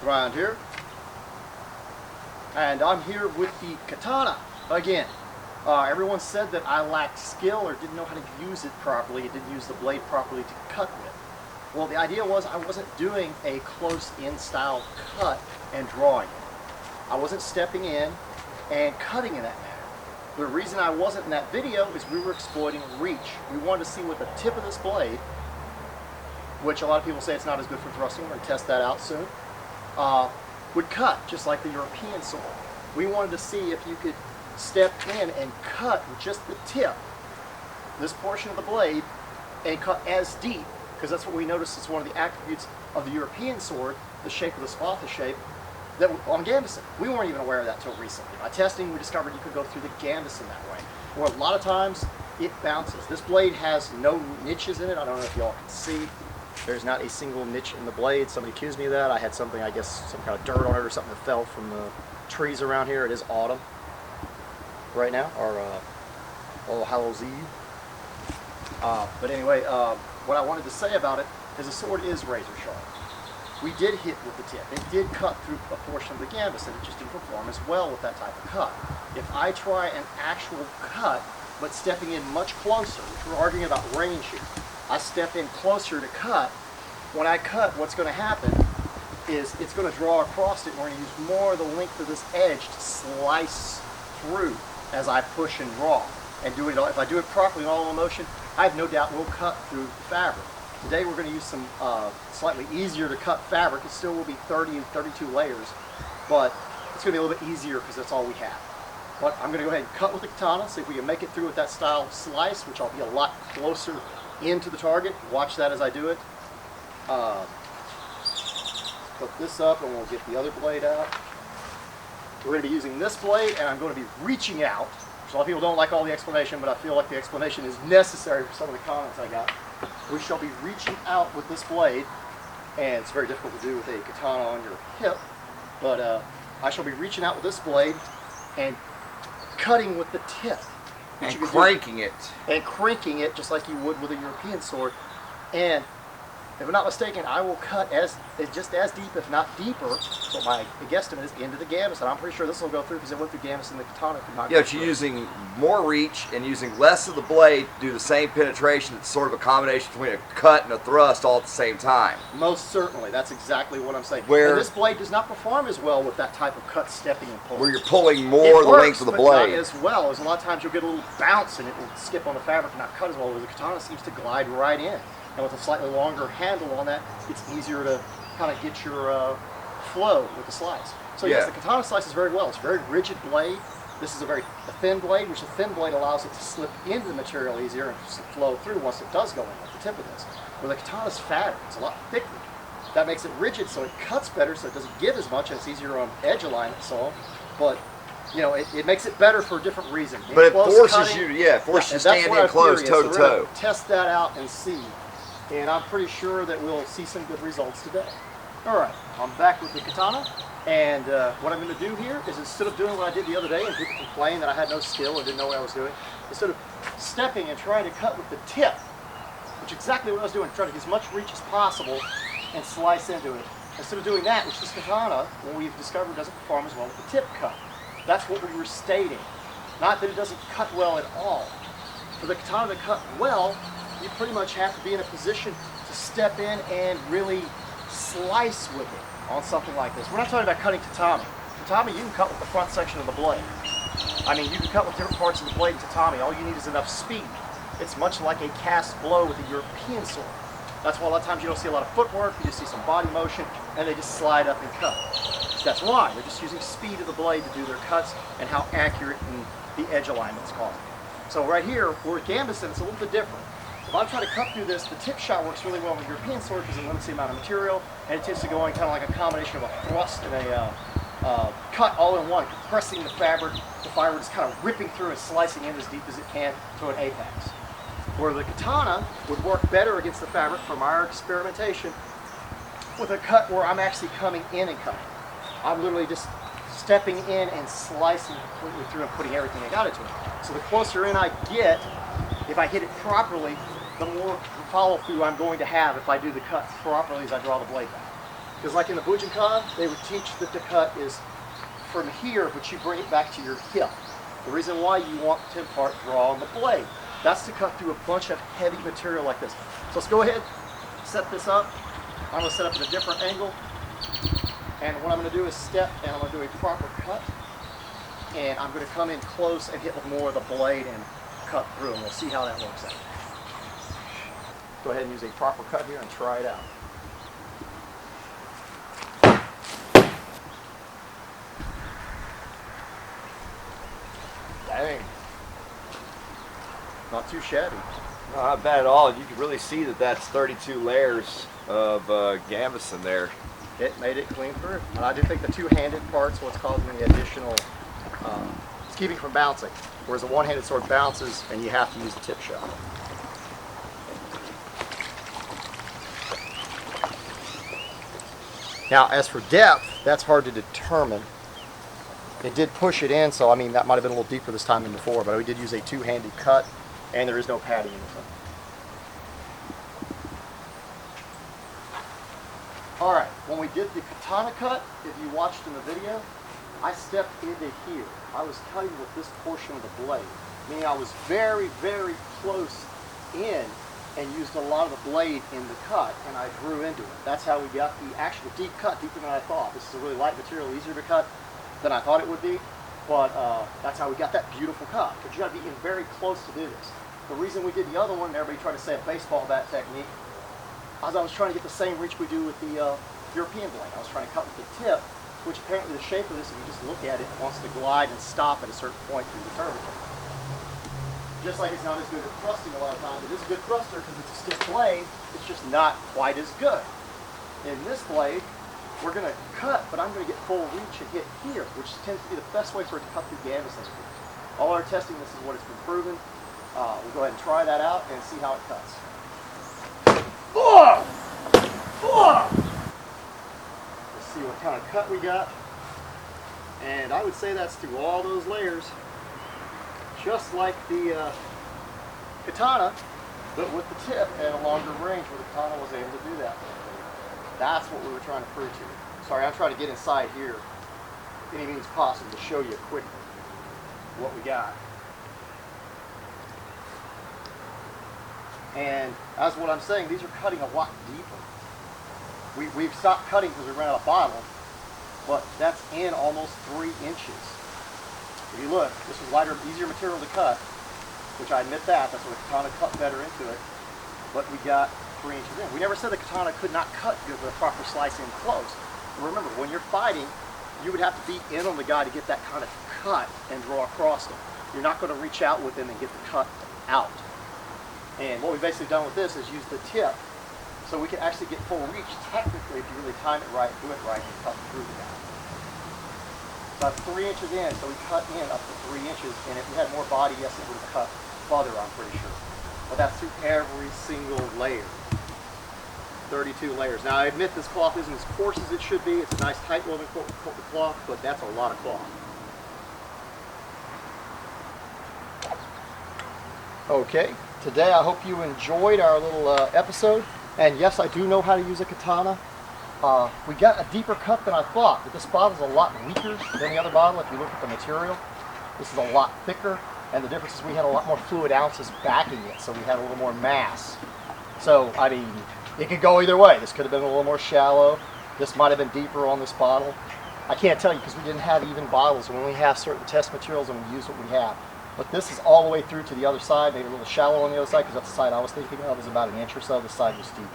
Thrand here, and I'm here with the Katana again. Everyone said that I lacked skill or didn't know how to use it properly, didn't use the blade properly to cut with. Well, the idea was I wasn't doing a close-in style cut and drawing it. I wasn't stepping in and cutting in that manner. The reason I wasn't in that video is we were exploiting reach. We wanted to see what the tip of this blade, which a lot of people say it's not as good for thrusting, we're going to test that out soon, would cut, just like the European sword. We wanted to see if you could step in and cut with just the tip, this portion of the blade, and cut as deep, because that's what we noticed is one of the attributes of the European sword, the shape of the spatha shape, that on Gambeson. We weren't even aware of that until recently. By testing, we discovered you could go through the Gambeson that way, where a lot of times it bounces. This blade has no niches in it. I don't know if y'all can see. There's not a single niche in the blade. Somebody accused me of that. I had something, I guess, some kind of dirt on it or something that fell from the trees around here. It is autumn right now, or All Hallows Eve. But anyway, what I wanted to say about it is the sword is razor sharp. We did hit with the tip. It did cut through a portion of the Gambeson. It just didn't perform as well with that type of cut. If I try an actual cut, but stepping in much closer, which we're arguing about range here, I step in closer to cut. When I cut, what's going to happen is it's going to draw across it, and we're going to use more of the length of this edge to slice through as I push and draw. And do it all. If I do it properly in all in motion, I have no doubt we'll cut through the fabric. Today we're going to use some slightly easier to cut fabric. It still will be 30 and 32 layers, but it's going to be a little bit easier because that's all we have. But I'm going to go ahead and cut with the Katana, see if we can make it through with that style of slice, which I'll be a lot closer into the target. Watch that as I do it. Put this up and we'll get the other blade out. We're going to be using this blade, and I'm going to be reaching out. So a lot of people don't like all the explanation, but I feel like the explanation is necessary for some of the comments I got. We shall be reaching out with this blade, and it's very difficult to do with a katana on your hip, but I shall be reaching out with this blade and cutting with the tip. And cranking it. And cranking it just like you would with a European sword. And if I'm not mistaken, I will cut just as deep, if not deeper. So my guesstimate is into the Gambeson. I'm pretty sure this will go through because it went through Gambeson. The Katana could not go through. Yeah, you're using more reach and using less of the blade to do the same penetration. It's sort of a combination between a cut and a thrust all at the same time. Most certainly. That's exactly what I'm saying. Where and this blade does not perform as well with that type of cut, stepping, and pulling. Where you're pulling more of the length of the blade. Not as well. As a lot of times you'll get a little bounce and it will skip on the fabric and not cut as well. Where the Katana seems to glide right in. And with a slightly longer handle on that, it's easier to kind of get your flow with the slice. So yes, the Katana slices very well. It's a very rigid blade. This is a thin blade, which the thin blade allows it to slip into the material easier and flow through once it does go in, like the tip of this. Where the Katana's fatter, it's a lot thicker. That makes it rigid, so it cuts better, so it doesn't give as much, and it's easier on edge alignment, so. But you know, it makes it better for a different reason. But it forces you, forces you to stand in close, toe to toe. Test that out and see. And I'm pretty sure that we'll see some good results today. All right, I'm back with the Katana, and what I'm going to do here is instead of doing what I did the other day and people complained that I had no skill or didn't know what I was doing, instead of stepping and trying to cut with the tip, which is exactly what I was doing, trying to get as much reach as possible and slice into it. Instead of doing that, which this Katana, what we've discovered, doesn't perform as well with the tip cut. That's what we were stating. Not that it doesn't cut well at all. For the Katana to cut well, you pretty much have to be in a position to step in and really slice with it on something like this. We're not talking about cutting tatami. Tatami, you can cut with the front section of the blade. I mean, you can cut with different parts of the blade in tatami. All you need is enough speed. It's much like a cast blow with a European sword. That's why a lot of times you don't see a lot of footwork. You just see some body motion, and they just slide up and cut. That's why. They're just using speed of the blade to do their cuts and how accurate in the edge alignment's causing. So right here, we're at Gambeson, it's a little bit different. If I'm trying to cut through this, the tip shot works really well with a European sword because it limits the amount of material, and it tends to go in kind of like a combination of a thrust and a cut all in one, compressing the fabric, the fiber just kind of ripping through and slicing in as deep as it can to an apex. Where the Katana would work better against the fabric from our experimentation with a cut where I'm actually coming in and cutting. I'm literally just stepping in and slicing completely through and putting everything I got into it. So the closer in I get, if I hit it properly, the more follow through I'm going to have if I do the cut properly as I draw the blade back. Because like in the Bujinkan, they would teach that the cut is from here, but you bring it back to your hip. The reason why you want 10-part draw on the blade, that's to cut through a bunch of heavy material like this. So let's go ahead, set this up. I'm going to set up at a different angle. And what I'm going to do is step, and I'm going to do a proper cut. And I'm going to come in close and hit with more of the blade and cut through, and we'll see how that works out. Go ahead and use a proper cut here and try it out. Dang. Not too shabby. No, not bad at all. You can really see that that's 32 layers of Gambeson there. It made it clean through. And I do think the two-handed part's what's causing the additional, it's keeping from bouncing. Whereas a one-handed sword bounces and you have to use the tip shot. Now, as for depth, that's hard to determine. It did push it in, so I mean, that might have been a little deeper this time than before, but we did use a two-handed cut, and there is no padding in it. Alright, when we did the katana cut, if you watched in the video, I stepped into here. I was cutting with this portion of the blade, meaning I was very, very close in and used a lot of the blade in the cut, and I drew into it. That's how we got the actual deep cut, deeper than I thought. This is a really light material, easier to cut than I thought it would be, but that's how we got that beautiful cut. But you got to be in very close to do this. The reason we did the other one, and everybody tried to say a baseball bat technique, I was trying to get the same reach we do with the European blade. I was trying to cut with the tip, which apparently the shape of this, if you just look at it, wants to glide and stop at a certain point through the curvature. Just like it's not as good at thrusting a lot of times. It is a good thruster because it's a stiff blade, it's just not quite as good. In this blade, we're going to cut, but I'm going to get full reach and hit here, which tends to be the best way for it to cut through Gambeson. All our testing, this is what it's been proven. We'll go ahead and try that out and see how it cuts. Let's see what kind of cut we got. And I would say that's through all those layers. Just like the katana, but with the tip at a longer range where the katana was able to do that. That's what we were trying to prove to you. Sorry, I'm trying to get inside here any means possible to show you quickly what we got. And as what I'm saying, these are cutting a lot deeper. We've stopped cutting because we ran out of bottle, but that's in almost 3 inches. If you look, this was lighter, easier material to cut, which I admit that's where the katana cut better into it, but we got 3 inches in. We never said the katana could not cut good with a proper slice in close. But remember, when you're fighting, you would have to be in on the guy to get that kind of cut and draw across him. You're not going to reach out with him and get the cut out. And what we've basically done with this is use the tip so we can actually get full reach technically if you really time it right, do it right, and cut through the guy. So that's 3 inches in, so we cut in up to 3 inches, and if we had more body, yes, it would have cut farther, I'm pretty sure. But that's through every single layer. 32 layers. Now I admit this cloth isn't as coarse as it should be. It's a nice tight woven cloth, but that's a lot of cloth. Okay, today I hope you enjoyed our little episode. And yes, I do know how to use a katana. We got a deeper cut than I thought, but this bottle is a lot weaker than the other bottle if you look at the material. This is a lot thicker, and the difference is we had a lot more fluid ounces backing it, so we had a little more mass. So, I mean, it could go either way. This could have been a little more shallow. This might have been deeper on this bottle. I can't tell you because we didn't have even bottles. We only have certain test materials and we use what we have. But this is all the way through to the other side, maybe a little shallow on the other side because that's the side I was thinking of, is about 1 inch or so. This side was deeper.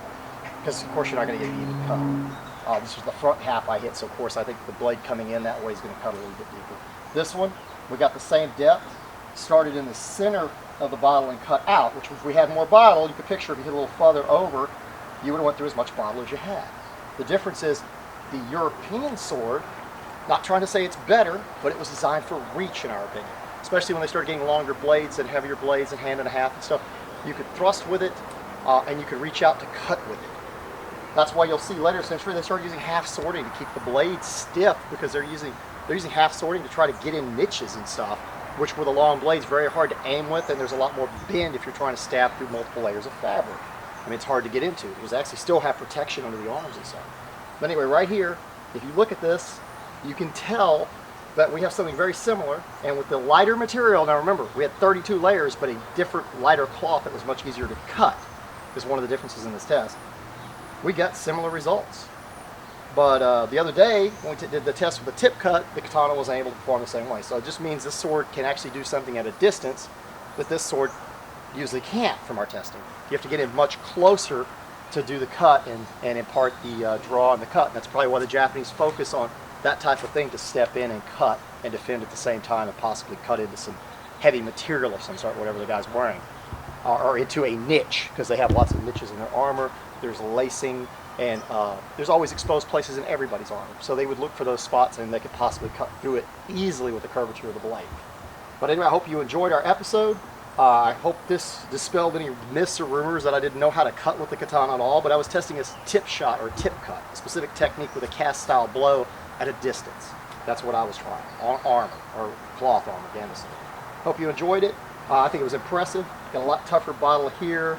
Because of course you're not going to get an even cut. This was the front half I hit, so of course I think the blade coming in that way is going to cut a little bit deeper. This one, we got the same depth, started in the center of the bottle and cut out, which if we had more bottle, you could picture if you hit a little further over, you would have went through as much bottle as you had. The difference is the European sword, not trying to say it's better, but it was designed for reach in our opinion. Especially when they started getting longer blades and heavier blades and 1.5 hands and stuff. You could thrust with it and you could reach out to cut with it. That's why you'll see later century they started using half sorting to keep the blade stiff because they're using half sorting to try to get in niches and stuff, which with a long blade is very hard to aim with, and there's a lot more bend if you're trying to stab through multiple layers of fabric. I mean, it's hard to get into because they actually still have protection under the arms and stuff. But anyway, right here, if you look at this, you can tell that we have something very similar. And with the lighter material, now remember, we had 32 layers, but a different lighter cloth that was much easier to cut is one of the differences in this test. We got similar results. But the other day, when we did the test with the tip cut, the katana wasn't able to perform the same way. So it just means this sword can actually do something at a distance that this sword usually can't from our testing. You have to get in much closer to do the cut and impart the draw and the cut. And that's probably why the Japanese focus on that type of thing, to step in and cut and defend at the same time, and possibly cut into some heavy material of some sort, whatever the guy's wearing, or into a niche, because they have lots of niches in their armor. There's lacing, and there's always exposed places in everybody's armor. So they would look for those spots, and they could possibly cut through it easily with the curvature of the blade. But anyway, I hope you enjoyed our episode. I hope this dispelled any myths or rumors that I didn't know how to cut with the katana at all, but I was testing a tip shot or tip cut, a specific technique with a cast style blow at a distance. That's what I was trying, on armor, or cloth armor, Gambeson. Hope you enjoyed it. I think it was impressive. Got a lot tougher bottle here,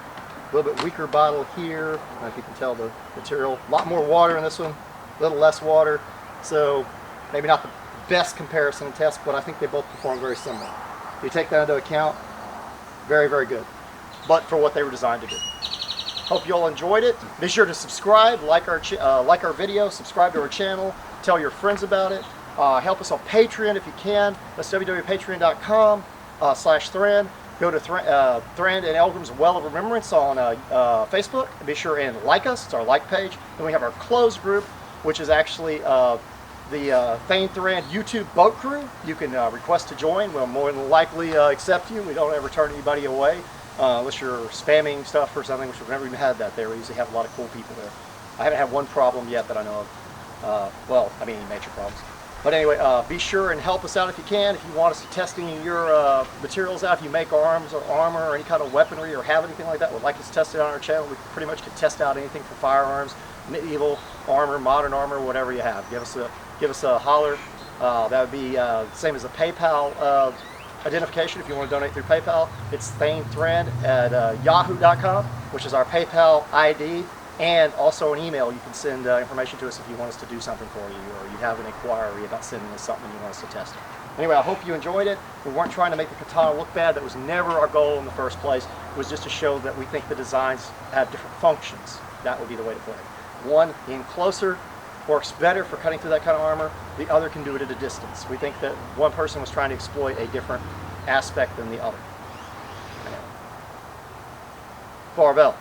a little bit weaker bottle here. I don't know if you can tell the material. A lot more water in this one, a little less water. So maybe not the best comparison and test, but I think they both perform very similar. If you take that into account, very, very good. But for what they were designed to do. Hope you all enjoyed it. Be sure to subscribe, like our video, subscribe to our channel, tell your friends about it. Help us on Patreon if you can. That's www.patreon.com/Thrand. Go to Thrand and Eldgrim's Well of Remembrance on Facebook. Be sure and like us. It's our like page. Then we have our closed group, which is actually the Thrand YouTube boat crew. You can request to join. We'll more than likely accept you. We don't ever turn anybody away unless you're spamming stuff or something, which we've never even had that there. We usually have a lot of cool people there. I haven't had one problem yet that I know of. Well, I mean, major problems. But anyway, be sure and help us out if you can. If you want us to test any of your materials out, if you make arms or armor or any kind of weaponry or have anything like that, would like us tested on our channel, we pretty much can test out anything for firearms, medieval armor, modern armor, whatever you have. Give us a holler. That would be the same as a PayPal identification if you want to donate through PayPal. It's Thrand at yahoo.com, which is our PayPal ID. And also an email. You can send information to us if you want us to do something for you, or you have an inquiry about sending us something you want us to test. Anyway, I hope you enjoyed it. We weren't trying to make the katana look bad. That was never our goal in the first place. It was just to show that we think the designs have different functions. That would be the way to put it. One, in closer, works better for cutting through that kind of armor. The other can do it at a distance. We think that one person was trying to exploit a different aspect than the other. Farewell.